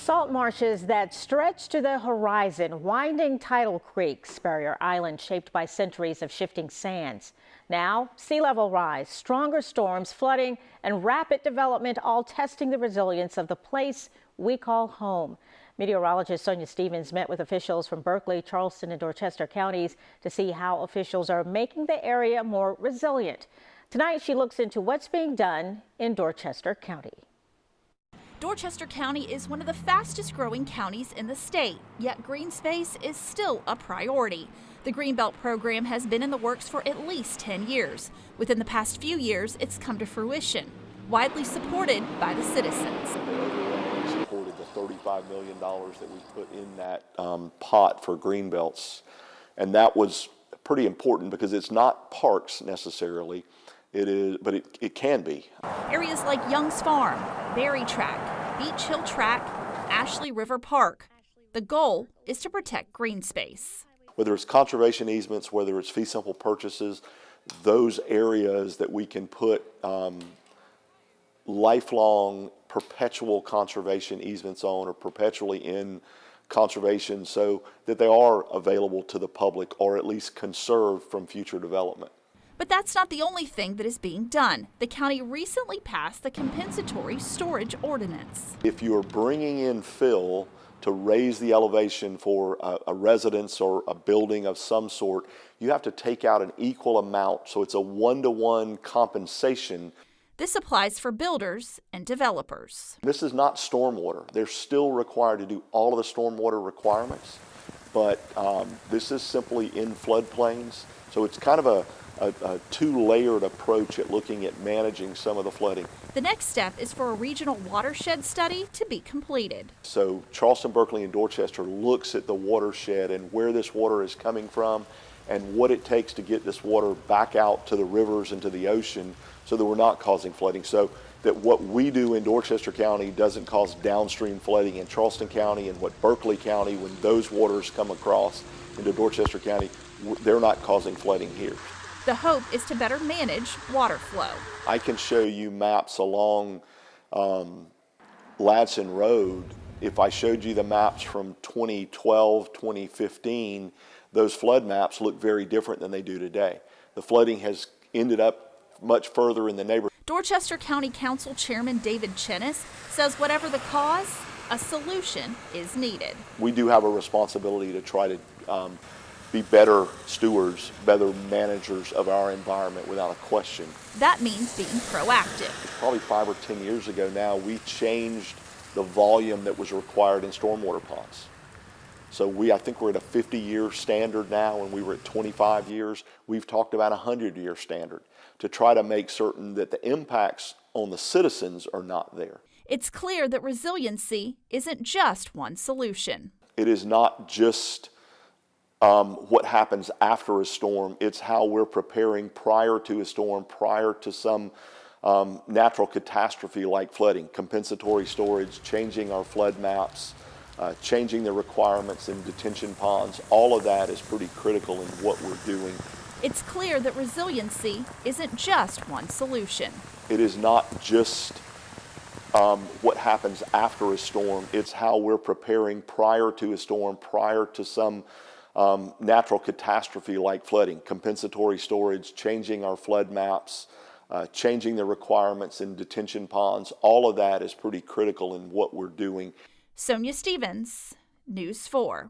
Salt marshes that stretch to the horizon, winding tidal creeks, barrier islands shaped by centuries of shifting sands. Now, sea level rise, stronger storms, flooding, and rapid development, all testing the resilience of the place we call home. Meteorologist Sonia Stevens met with officials from Berkeley, Charleston, and Dorchester counties to see how officials are making the area more resilient. Tonight, she looks into what's being done in Dorchester County. Dorchester County is one of the fastest growing counties in the state, yet green space is still a priority. The Greenbelt program has been in the works for at least 10 years. Within the past few years, it's come to fruition, widely supported by the citizens. Supported the $35 million that we put in that pot for Greenbelts, and that was pretty important because it's not parks necessarily. It is, but it can be. Areas like Young's Farm, Berry Track, Beach Hill Track, Ashley River Park. The goal is to protect green space. Whether it's conservation easements, whether it's fee simple purchases, those areas that we can put lifelong, perpetual conservation easements on or perpetually in conservation so that they are available to the public or at least conserved from future development. But that's not the only thing that is being done. The county recently passed the compensatory storage ordinance. If you're bringing in fill to raise the elevation for a residence or a building of some sort, you have to take out an equal amount, so it's a one-to-one compensation. This applies for builders and developers. This is not stormwater. They're still required to do all of the stormwater requirements, but this is simply in floodplains. So it's kind of a two-layered approach at looking at managing some of the flooding. The next step is for a regional watershed study to be completed. So Charleston, Berkeley, and Dorchester looks at the watershed and where this water is coming from and what it takes to get this water back out to the rivers and to the ocean so that we're not causing flooding. So that what we do in Dorchester County doesn't cause downstream flooding in Charleston County, and what Berkeley County, when those waters come across into Dorchester County, they're not causing flooding here. The hope is to better manage water flow. I can show you maps along Ladson Road. If I showed you the maps from 2012, 2015, those flood maps look very different than they do today. The flooding has ended up much further in the neighborhood. Dorchester County Council Chairman David Chennis says whatever the cause, a solution is needed. We do have a responsibility to try to be better stewards, better managers of our environment without a question. That means being proactive. Probably 5 or 10 years ago now, we changed the volume that was required in stormwater ponds. So I think we're at a 50-year standard now, and we were at 25 years. We've talked about a 100-year standard to try to make certain that the impacts on the citizens are not there. It's clear that resiliency isn't just one solution. It is not just what happens after a storm. It's how we're preparing prior to a storm, prior to some natural catastrophe like flooding, compensatory storage, changing our flood maps, changing the requirements in detention ponds. All of that is pretty critical in what we're doing. It's clear that resiliency isn't just one solution. It is not just what happens after a storm. It's how we're preparing prior to a storm, prior to some natural catastrophe like flooding, compensatory storage, changing our flood maps, changing the requirements in detention ponds. All of that is pretty critical in what we're doing. Sonia Stevens, News 4.